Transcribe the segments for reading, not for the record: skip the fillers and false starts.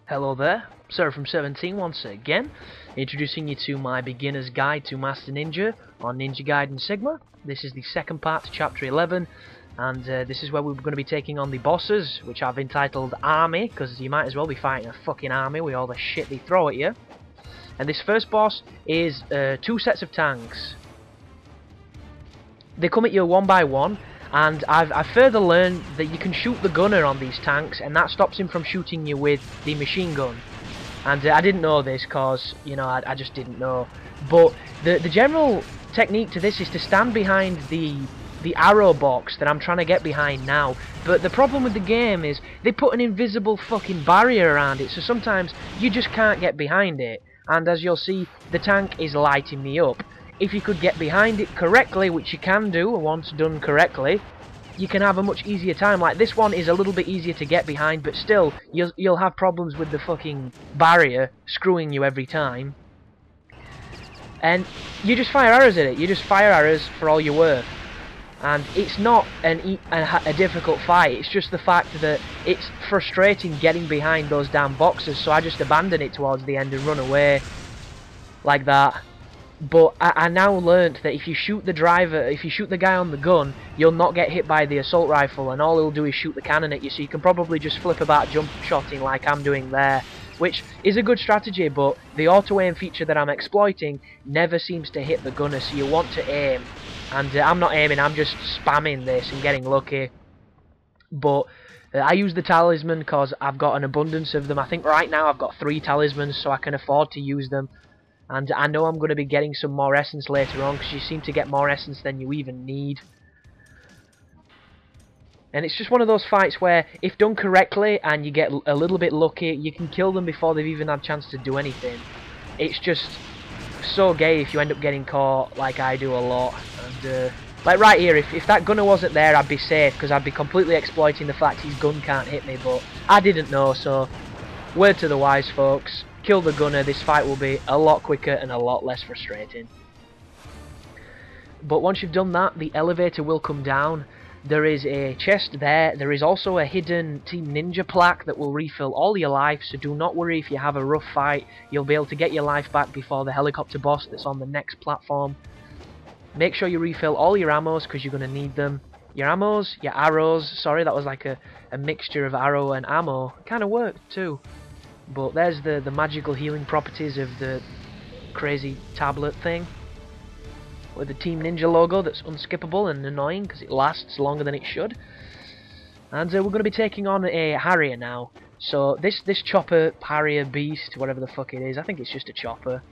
Hello there, Sir from 17 once again, introducing you to my beginner's guide to Master Ninja on Ninja Gaiden Sigma. This is the second part to Chapter 11, and this is where we're going to be taking on the bosses, which I've entitled Army, because you might as well be fighting a fucking army with all the shit they throw at you. And this first boss is 2 sets of tanks. They come at you one by one, and I've further learned that you can shoot the gunner on these tanks, and that stops him from shooting you with the machine gun. And I didn't know this because, you know, I just didn't know. But the general technique to this is to stand behind the arrow box that I'm trying to get behind now. But the problem with the game is they put an invisible fucking barrier around it, so sometimes you just can't get behind it. And as you'll see, the tank is lighting me up. If you could get behind it correctly, which you can do once done correctly, you can have a much easier time. Like, this one is a little bit easier to get behind, but still, you'll have problems with the fucking barrier screwing you every time. And you just fire arrows at it. You just fire arrows for all you're worth. And it's not a difficult fight, it's just the fact that it's frustrating getting behind those damn boxes, so I just abandon it towards the end and run away like that. But I now learnt that if you shoot the guy on the gun, you'll not get hit by the assault rifle, and all he'll do is shoot the cannon at you, so you can probably just flip about jump shotting like I'm doing there, which is a good strategy, but the auto-aim feature that I'm exploiting never seems to hit the gunner, so you want to aim. And I'm not aiming, I'm just spamming this and getting lucky. But I use the talisman because I've got an abundance of them. I think right now I've got 3 talismans, so I can afford to use them. And I know I'm going to be getting some more essence later on, because you seem to get more essence than you even need. And it's just one of those fights where, if done correctly and you get a little bit lucky, you can kill them before they've even had a chance to do anything. It's just so gay if you end up getting caught, like I do a lot. And like right here, if that gunner wasn't there, I'd be safe, because I'd be completely exploiting the fact his gun can't hit me, but I didn't know, so word to the wise folks. Kill the gunner, this fight will be a lot quicker and a lot less frustrating. But once you've done that, the elevator will come down. There is a chest there. There is also a hidden Team Ninja plaque that will refill all your life, so do not worry if you have a rough fight. You'll be able to get your life back before the helicopter boss that's on the next platform. Make sure you refill all your ammos, because you're going to need them. Your ammos, your arrows, sorry, that was like a mixture of arrow and ammo. It kind of worked too. But there's the magical healing properties of the crazy tablet thing with the Team Ninja logo that's unskippable and annoying because it lasts longer than it should. And we're going to be taking on a Harrier now. So this chopper, Harrier, beast, whatever the fuck it is, I think it's just a chopper.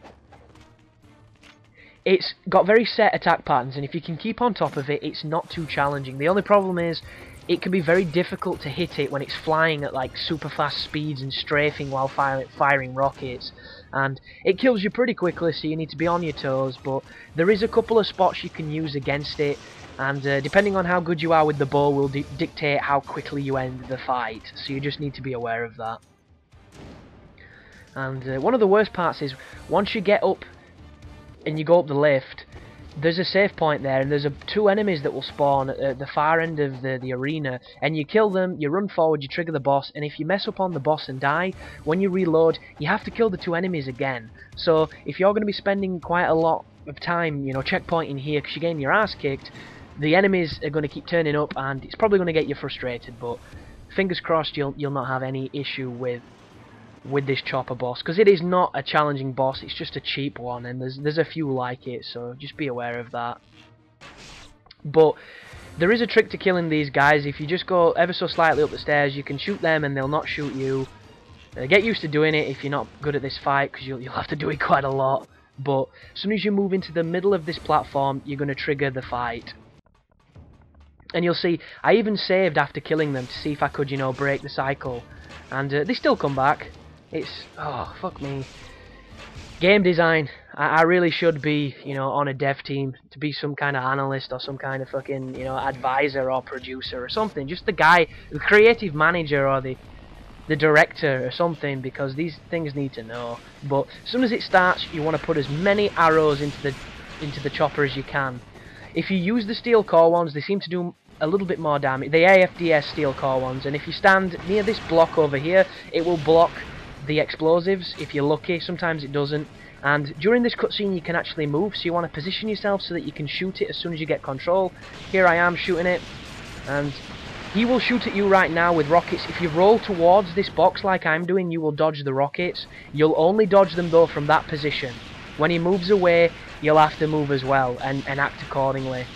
It's got very set attack patterns, and if you can keep on top of it, it's not too challenging. The only problem is it can be very difficult to hit it when it's flying at like super fast speeds and strafing while firing rockets, and it kills you pretty quickly, so you need to be on your toes. But there is a couple of spots you can use against it, and depending on how good you are with the bow will dictate how quickly you end the fight, so you just need to be aware of that. And one of the worst parts is once you get up and you go up the lift, there's a save point there, and there's 2 enemies that will spawn at the far end of the arena, and you kill them, you run forward, you trigger the boss, and if you mess up on the boss and die, when you reload, you have to kill the 2 enemies again. So if you're going to be spending quite a lot of time, you know, checkpointing here because you're getting your ass kicked, the enemies are going to keep turning up, and it's probably going to get you frustrated, but fingers crossed you'll not have any issue with this chopper boss, because it is not a challenging boss, it's just a cheap one, and there's a few like it, so just be aware of that. But there is a trick to killing these guys. If you just go ever so slightly up the stairs, you can shoot them and they'll not shoot you. Get used to doing it if you're not good at this fight, because you'll have to do it quite a lot. But as soon as you move into the middle of this platform, you're going to trigger the fight. And you'll see, I even saved after killing them to see if I could, you know, break the cycle. And they still come back. It's, oh, fuck me. Game design. I really should be, you know, on a dev team to be some kind of analyst or some kind of fucking, you know, advisor or producer or something. Just the guy, the creative manager or the director or something, because these things need to know. But as soon as it starts, you want to put as many arrows into the chopper as you can. If you use the steel core ones, they seem to do a little bit more damage. The AFDS steel core ones, and if you stand near this block over here, it will block the explosives if you're lucky. Sometimes it doesn't. And during this cutscene you can actually move, so you want to position yourself so that you can shoot it as soon as you get control. Here I am shooting it, and he will shoot at you right now with rockets. If you roll towards this box like I'm doing, you will dodge the rockets. You'll only dodge them though from that position. When he moves away, you'll have to move as well and act accordingly.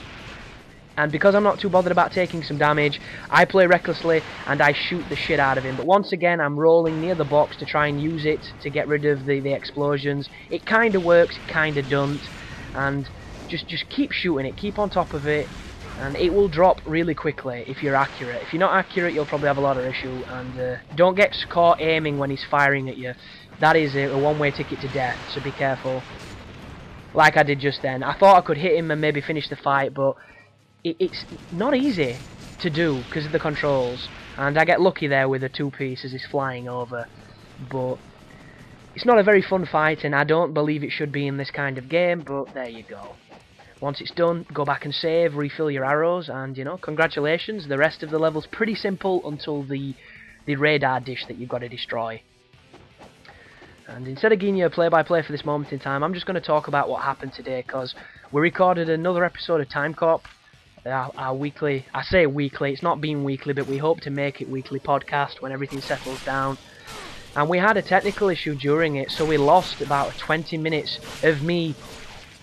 And because I'm not too bothered about taking some damage, I play recklessly and I shoot the shit out of him. But once again, I'm rolling near the box to try and use it to get rid of the explosions. It kind of works, it kind of doesn't. And just keep shooting it, keep on top of it. And it will drop really quickly if you're accurate. If you're not accurate, you'll probably have a lot of issue. And don't get caught aiming when he's firing at you. That is a one-way ticket to death, so be careful. Like I did just then. I thought I could hit him and maybe finish the fight, but it's not easy to do because of the controls. And I get lucky there with a two-piece as he's flying over. But it's not a very fun fight, and I don't believe it should be in this kind of game, but there you go. Once it's done, go back and save, refill your arrows, and, you know, congratulations. The rest of the level's pretty simple until the radar dish that you've got to destroy. And instead of giving you a play-by-play for this moment in time, I'm just going to talk about what happened today, because we recorded another episode of Time Corp, our weekly, I say weekly, it's not been weekly, but we hope to make it weekly podcast when everything settles down. And we had a technical issue during it, so we lost about 20 minutes of me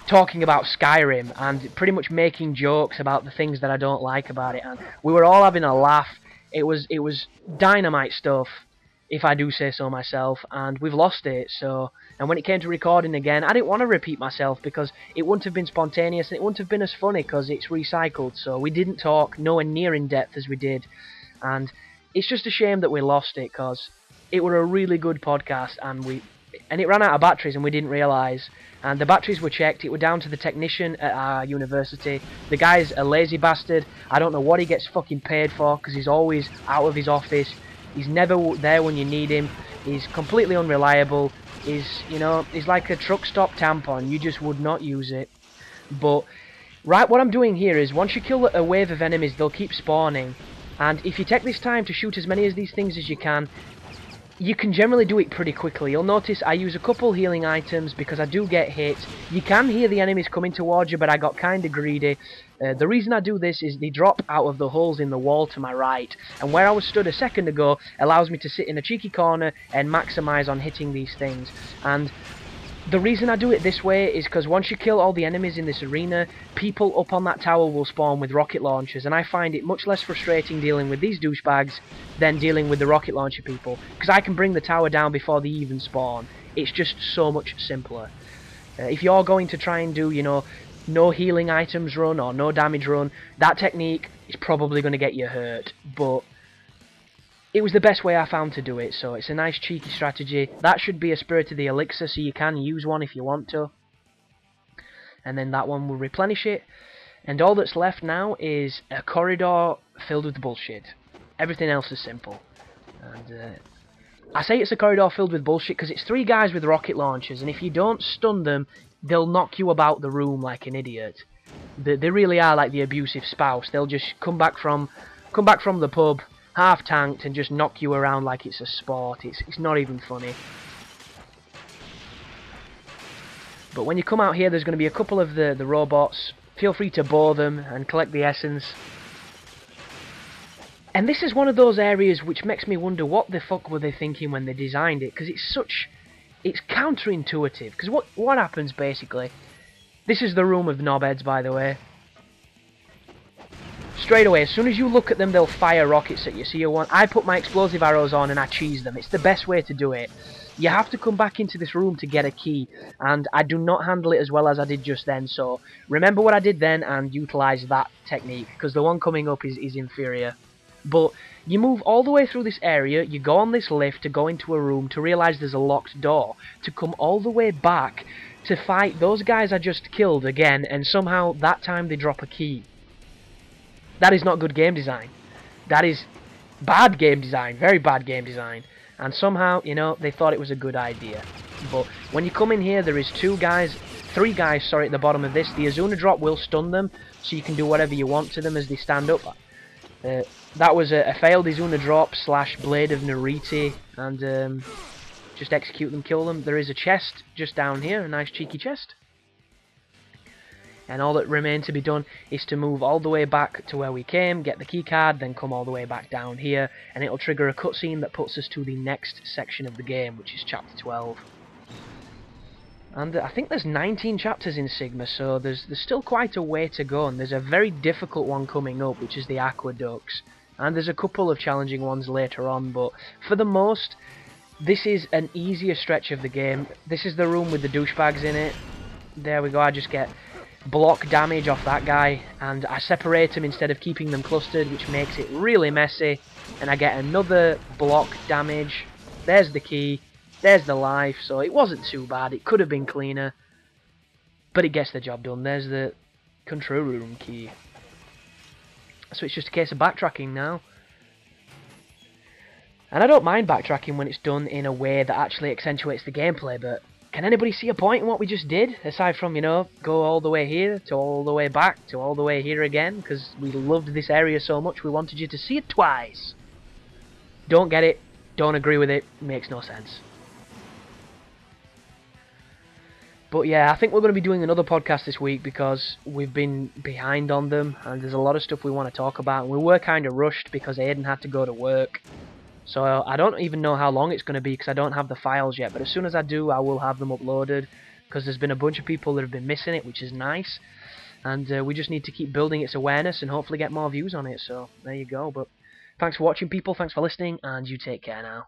talking about Skyrim and pretty much making jokes about the things that I don't like about it. And we were all having a laugh. It was dynamite stuff, if I do say so myself, and we've lost it. So, and when it came to recording again, I didn't want to repeat myself because it wouldn't have been spontaneous and it wouldn't have been as funny because it's recycled. So we didn't talk nowhere near in depth as we did, and it's just a shame that we lost it because it were a really good podcast, and it ran out of batteries and we didn't realise. And the batteries were checked, it were down to the technician at our university. The guy's a lazy bastard. I don't know what he gets fucking paid for because he's always out of his office. He's never there when you need him. He's completely unreliable. He's like a truck stop tampon. You just would not use it. But right, what I'm doing here is once you kill a wave of enemies, they'll keep spawning. And if you take this time to shoot as many of these things as you can generally do it pretty quickly. You'll notice I use a couple healing items because I do get hit. You can hear the enemies coming towards you, but I got kind of greedy. The reason I do this is they drop out of the holes in the wall to my right, and where I was stood a second ago allows me to sit in a cheeky corner and maximise on hitting these things. And the reason I do it this way is because once you kill all the enemies in this arena, people up on that tower will spawn with rocket launchers, and I find it much less frustrating dealing with these douchebags than dealing with the rocket launcher people, because I can bring the tower down before they even spawn. It's just so much simpler. If you're going to try and do, no healing items run or no damage run, that technique is probably going to get you hurt, but it was the best way I found to do it, so it's a nice cheeky strategy. That should be a Spirit of the Elixir, so you can use one if you want to. And then that one will replenish it. And all that's left now is a corridor filled with bullshit. Everything else is simple. And I say it's a corridor filled with bullshit because it's 3 guys with rocket launchers, and if you don't stun them, they'll knock you about the room like an idiot. They really are like the abusive spouse. They'll just come back from the pub, half tanked, and just knock you around like it's a sport. It's not even funny. But when you come out here, there's going to be a couple of the robots. Feel free to bore them and collect the essence. And this is one of those areas which makes me wonder what the fuck were they thinking when they designed it, because it's counterintuitive. Because what happens basically? This is the room of knobheads, by the way. Straight away, as soon as you look at them, they'll fire rockets at you. So I put my explosive arrows on and I cheese them. It's the best way to do it. You have to come back into this room to get a key, and I do not handle it as well as I did just then. So remember what I did then and utilise that technique, because the one coming up is inferior. But you move all the way through this area, you go on this lift to go into a room to realise there's a locked door, to come all the way back to fight those guys I just killed again, and somehow that time they drop a key. That is not good game design. That is bad game design, very bad game design. And somehow, they thought it was a good idea. But when you come in here, there is 3 guys, sorry, at the bottom of this. The Azuna drop will stun them, so you can do whatever you want to them as they stand up. That was a failed Izuna drop / Blade of Nariti, and Just execute them, kill them. There is a chest just down here, a nice cheeky chest. And all that remains to be done is to move all the way back to where we came, get the keycard, then come all the way back down here, and it'll trigger a cutscene that puts us to the next section of the game, which is chapter 12. And I think there's 19 chapters in Sigma, so there's still quite a way to go, and there's a very difficult one coming up, which is the aqueducts. And there's a couple of challenging ones later on, but for the most, this is an easier stretch of the game. This is the room with the douchebags in it. There we go, I just get block damage off that guy, and I separate them instead of keeping them clustered, which makes it really messy, and I get another block damage. There's the key, there's the life, so it wasn't too bad. It could have been cleaner, but it gets the job done. There's the control room key. So it's just a case of backtracking now. And I don't mind backtracking when it's done in a way that actually accentuates the gameplay, but can anybody see a point in what we just did? Aside from, you know, go all the way here, to all the way back, to all the way here again, because we loved this area so much we wanted you to see it twice. Don't get it, don't agree with it, makes no sense. But yeah, I think we're going to be doing another podcast this week because we've been behind on them, and there's a lot of stuff we want to talk about, and we were kind of rushed because Aiden had to go to work. So I don't even know how long it's going to be because I don't have the files yet, but as soon as I do, I will have them uploaded, because there's been a bunch of people that have been missing it, which is nice, and we just need to keep building its awareness and hopefully get more views on it, so there you go. But thanks for watching, people, thanks for listening, and you take care now.